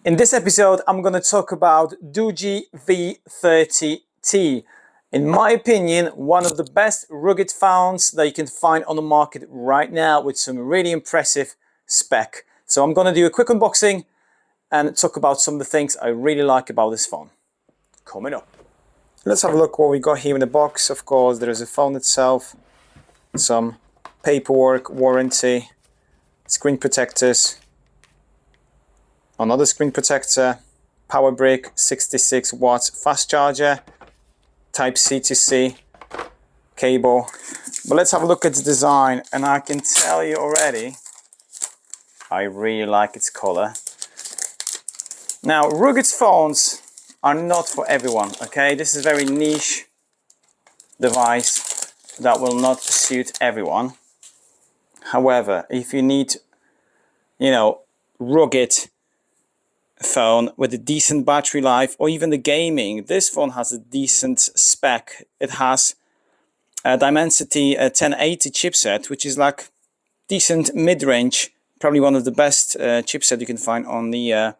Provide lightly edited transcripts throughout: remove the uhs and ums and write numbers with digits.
In this episode, I'm going to talk about Doogee v30t. In my opinion, one of the best rugged phones that you can find on the market right now with some really impressive spec. So I'm going to do a quick unboxing and talk about some of the things I really like about this phone. Coming up. Let's have a look what we got here in the box. Of course, there is a phone itself, some paperwork, warranty, screen protectors, another screen protector, power brick, 66 watts fast charger, Type-C to C cable. But let's have a look at the design, and I can tell you already, I really like its color. Now, rugged phones are not for everyone, okay? This is a very niche device that will not suit everyone. However, if you need, rugged phone with a decent battery life, or even the gaming, this phone has a decent spec. It has a Dimensity 1080 chipset, which is like decent mid-range, probably one of the best chipset you can find on the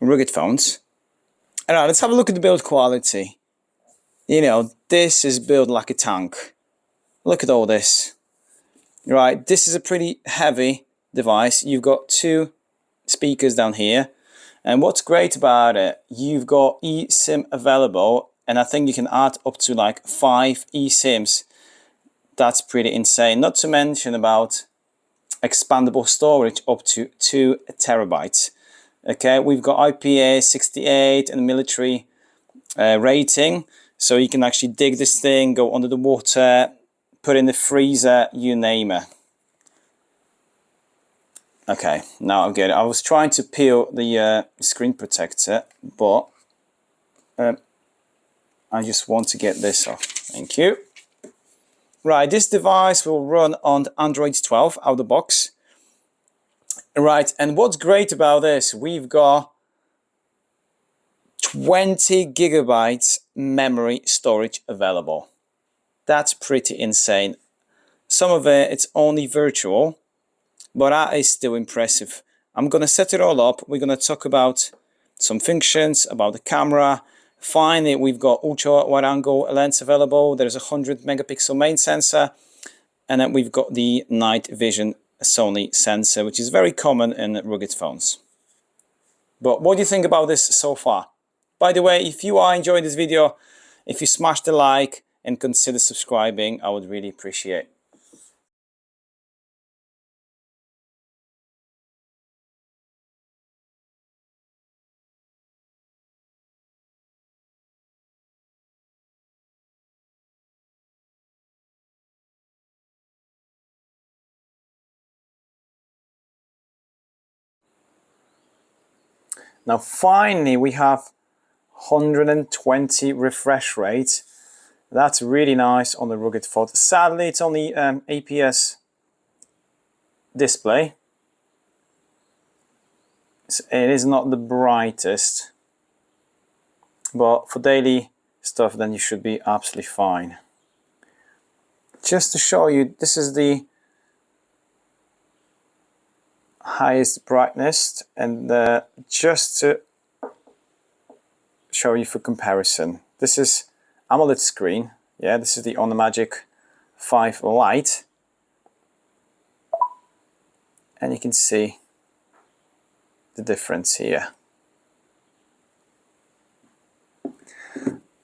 rugged phones. Alright, let's have a look at the build quality. This is built like a tank. Look at all this. Right, this is a pretty heavy device. You've got two speakers down here. And what's great about it, you've got eSIM available, and I think you can add up to like 5 eSIMs. That's pretty insane. Not to mention about expandable storage up to 2 terabytes. Okay, we've got IP68 and military rating, so you can actually dig this thing, go under the water, put in the freezer, you name it. Okay, now I get it. I was trying to peel the screen protector, but I just want to get this off. Thank you. Right, this device will run on Android 12 out of the box. Right, and what's great about this, we've got 20 gigabytes memory storage available. That's pretty insane. Some of it's only virtual, but that is still impressive. I'm going to set it all up. We're going to talk about some functions, about the camera. Finally, we've got ultra wide angle lens available. There's a 100 megapixel main sensor. And then we've got the night vision Sony sensor, which is very common in rugged phones. But what do you think about this so far? By the way, if you are enjoying this video, if you smash the like and consider subscribing, I would really appreciate it. Now finally we have 120 refresh rate. That's really nice on the rugged phone. Sadly, it's only IPS display. It is not the brightest, but for daily stuff then you should be absolutely fine. Just to show you, this is the highest brightness, and just to show you for comparison, this is AMOLED screen. Yeah, this is the On the Magic 5 Lite, and you can see the difference here.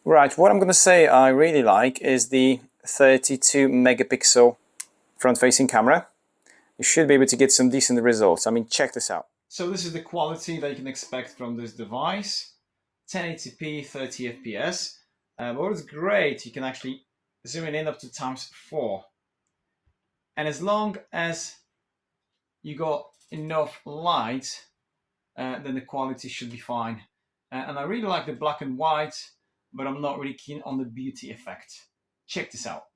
Right, what I'm going to say I really like is the 32 megapixel front-facing camera. You should be able to get some decent results. I mean, check this out. So this is the quality that you can expect from this device. 1080p, 30 FPS. But what's great, you can actually zoom in up to ×4. And as long as you got enough light, then the quality should be fine. And I really like the black and white, but I'm not really keen on the beauty effect. Check this out.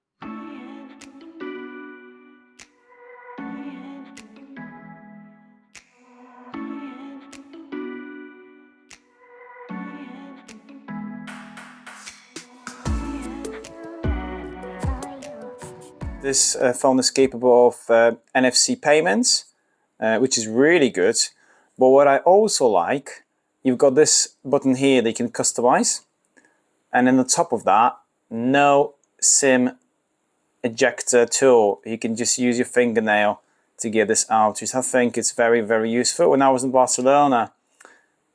This phone is capable of NFC payments, which is really good. But what I also like, you've got this button here that you can customize. And in the top of that, no SIM ejector tool. You can just use your fingernail to get this out, which I think is very, very useful. When I was in Barcelona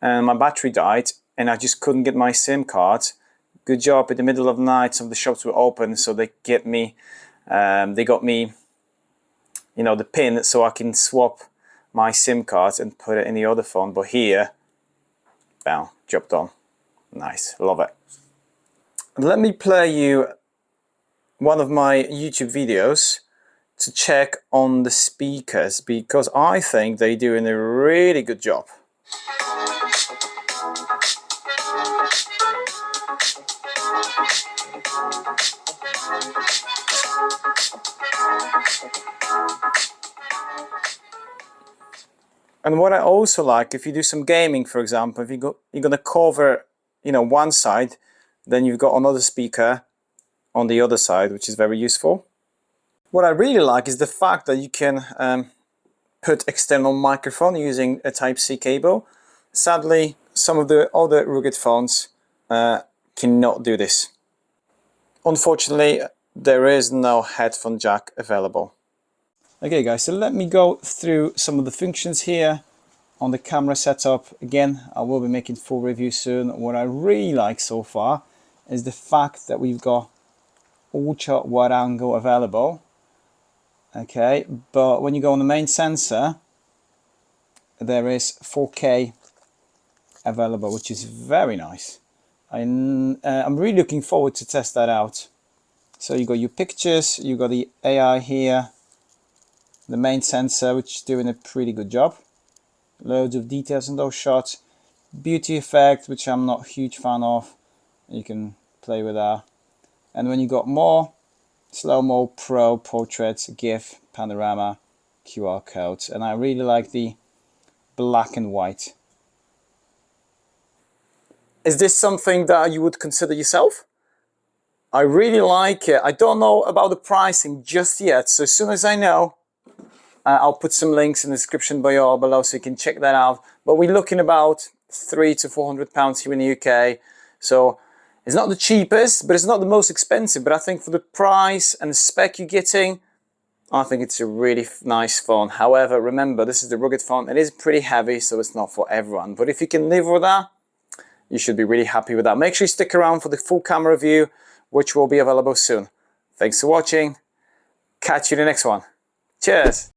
and my battery died and I just couldn't get my SIM card, good job, in the middle of the night some of the shops were open, so they got me, you know, the pin so I can swap my SIM card and put it in the other phone. But here, bam, job done. Nice, love it. Let me play you one of my YouTube videos to check on the speakers, because I think they're doing a really good job. And what I also like, if you do some gaming, for example, if you're going to cover, you know, one side, then you've got another speaker on the other side, which is very useful. What I really like is the fact that you can put external microphone using a Type-C cable. Sadly, some of the other rugged phones cannot do this. Unfortunately, there is no headphone jack available. Okay guys, so let me go through some of the functions here on the camera setup. Again, I will be making full review soon. What I really like so far is the fact that we've got ultra wide angle available. Okay, but when you go on the main sensor, there is 4K available, which is very nice. I'm really looking forward to test that out. So you got your pictures, you got the AI here, the main sensor, which is doing a pretty good job. Loads of details in those shots. Beauty effect, which I'm not a huge fan of. You can play with that. And when you got more, slow-mo, pro, portraits, GIF, panorama, QR codes. And I really like the black and white. Is this something that you would consider yourself? I really like it. I don't know about the pricing just yet, so as soon as I know, I'll put some links in the description below so you can check that out. But we're looking about £300 to £400 here in the UK. So it's not the cheapest, but it's not the most expensive. But I think for the price and the spec you're getting, I think it's a really nice phone. However, remember, this is the rugged phone. It is pretty heavy, so it's not for everyone. But if you can live with that, you should be really happy with that. Make sure you stick around for the full camera review, which will be available soon. Thanks for watching. Catch you in the next one. Cheers.